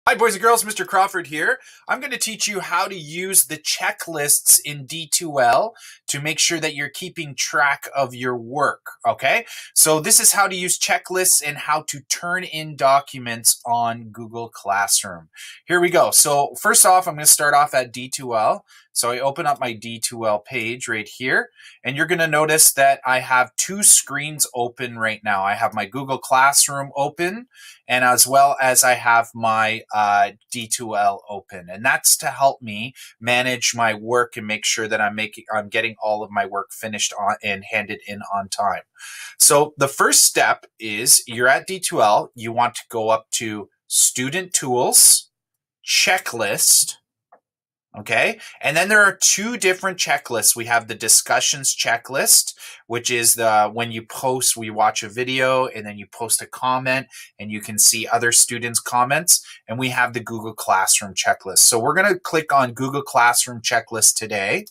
Hi, boys and girls. Mr. Crawford here. I'm going to teach you how to use the checklists in D2L to make sure that you're keeping track of your work. Okay, so this is how to use checklists and how to turn in documents on Google Classroom. Here we go. So first off, I'm going to start off at D2L. So I open up my D2L page right here, and you're going to notice that I have two screens open right now. I have my Google Classroom open, and as well as I have my D2L open, and that's to help me manage my work and make sure that I'm getting all of my work finished on and handed in on time. So the first step is you're at D2L. You want to go up to Student Tools, Checklist. Okay, and then there are two different checklists. We have the discussions checklist, which is when you post, we watch a video and then you post a comment and you can see other students' comments. And we have the Google Classroom checklist. So we're going to click on Google Classroom checklist today.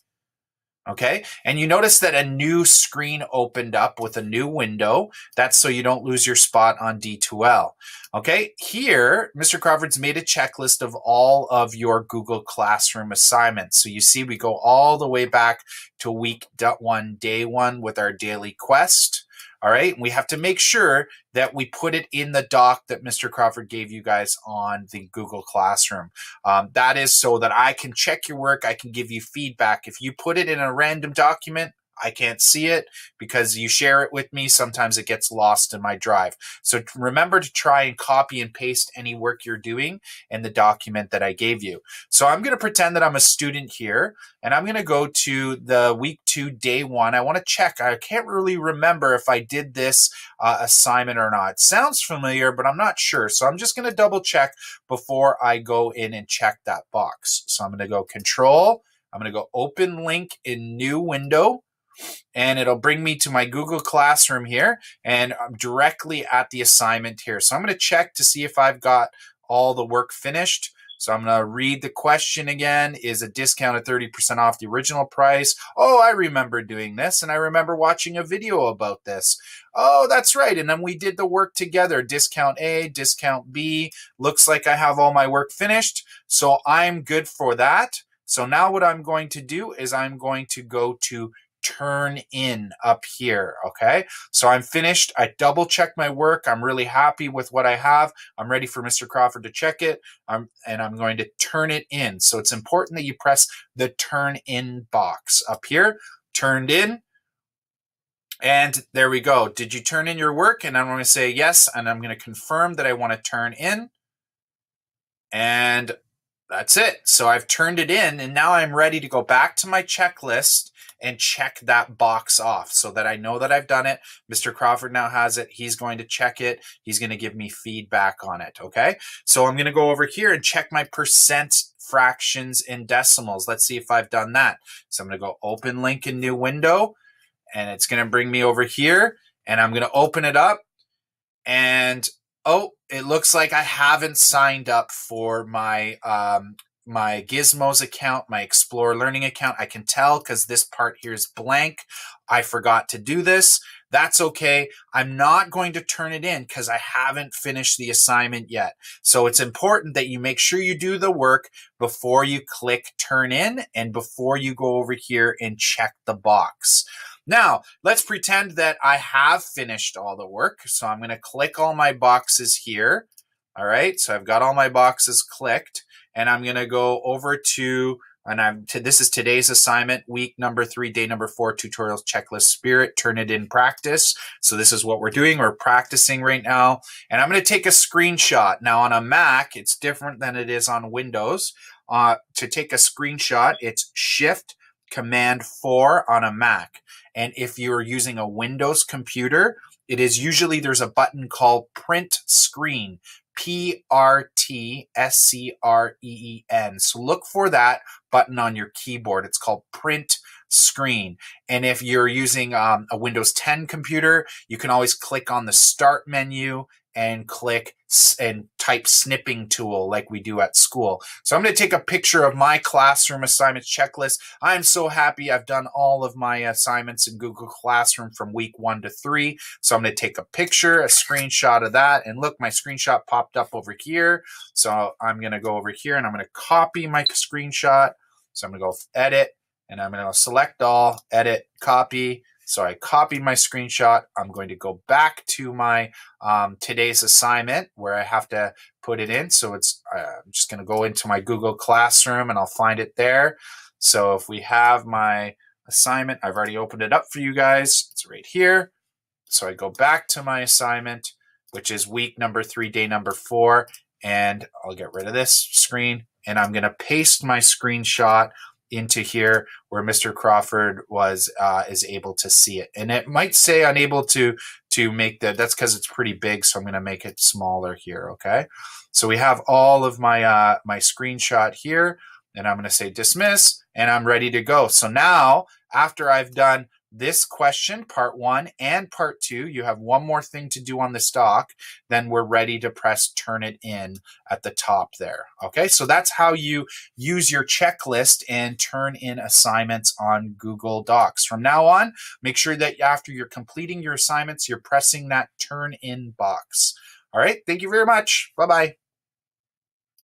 Okay, and you notice that a new screen opened up with a new window. That's so you don't lose your spot on D2L. Okay, here, Mr. Crawford's made a checklist of all of your Google Classroom assignments. So you see we go all the way back to week 1, day 1 with our daily quest. All right, we have to make sure that we put it in the doc that Mr. Crawford gave you guys on the Google Classroom. That is so that I can check your work, I can give you feedback. If you put it in a random document, I can't see it because you share it with me. Sometimes it gets lost in my drive. So remember to try and copy and paste any work you're doing in the document that I gave you. So I'm going to pretend that I'm a student here, and I'm going to go to the week 2, day 1. I want to check. I can't really remember if I did this assignment or not. It sounds familiar, but I'm not sure. So I'm just going to double check before I go in and check that box. So I'm going to go Control. I'm going to go Open Link in New Window. And it'll bring me to my Google Classroom here, and I'm directly at the assignment here. So I'm going to check to see if I've got all the work finished. So I'm going to read the question again. Is a discount of 30% off the original price? Oh, I remember doing this, and I remember watching a video about this. Oh, that's right. And then we did the work together. Discount A, discount B. Looks like I have all my work finished. So I'm good for that. So now what I'm going to do is I'm going to go to Turn in up here. Okay, so I'm finished. I double checked my work. I'm really happy with what I have. I'm ready for Mr. Crawford to check it. And I'm going to turn it in. So it's important that you press the turn in box up here. Turned in. And there we go. Did you turn in your work? And I'm going to say yes. And I'm going to confirm that I want to turn in. And that's it. So I've turned it in, and now I'm ready to go back to my checklist and check that box off so that I know that I've done it. Mr. Crawford now has it. He's going to check it. He's going to give me feedback on it, okay? So I'm going to go over here and check my percent, fractions, and decimals. Let's see if I've done that. So I'm going to go Open Link in New Window, and it's going to bring me over here, and I'm going to open it up, and oh, it looks like I haven't signed up for my my Gizmos account, my Explore Learning account. I can tell because this part here is blank. I forgot to do this. That's okay. I'm not going to turn it in because I haven't finished the assignment yet. So it's important that you make sure you do the work before you click Turn In and before you go over here and check the box. Now, let's pretend that I have finished all the work. So I'm going to click all my boxes here. All right, so I've got all my boxes clicked, and I'm going to go over to, this is today's assignment, week number 3, day number 4, tutorials checklist spirit, turn it in practice. So this is what we're doing. We're practicing right now, and I'm going to take a screenshot. Now on a Mac, it's different than it is on Windows. To take a screenshot, it's Shift Command 4 on a Mac. And if you're using a Windows computer, it is usually there's a button called Print Screen. P-R-T-S-C-R-E-E-N. So look for that button on your keyboard. It's called Print Screen. And if you're using a Windows 10 computer, you can always click on the Start menu and click and type snipping tool like we do at school. So I'm going to take a picture of my classroom assignments checklist. I'm so happy I've done all of my assignments in Google Classroom from week 1 to 3. So I'm going to take a picture, a screenshot of that, and look, my screenshot popped up over here. So I'm going to go over here and I'm going to copy my screenshot. So I'm going to go edit and I'm going to select all, edit, copy. So I copied my screenshot. I'm going to go back to my today's assignment where I have to put it in. So it's I'm just going to go into my Google Classroom and I'll find it there. So if we have my assignment, I've already opened it up for you guys. It's right here. So I go back to my assignment, which is week number 3, day number 4, and I'll get rid of this screen and I'm going to paste my screenshot into here where Mr. Crawford is able to see it. And it might say unable to make that's because it's pretty big, so I'm going to make it smaller here, okay? So we have all of my my screenshot here, and I'm going to say dismiss, and I'm ready to go. So now, after I've done this question, part 1 and part 2, you have one more thing to do on this doc, then we're ready to press turn it in at the top there. Okay, so that's how you use your checklist and turn in assignments on Google Docs. From now on, make sure that after you're completing your assignments, you're pressing that turn in box. All right, thank you very much. Bye-bye.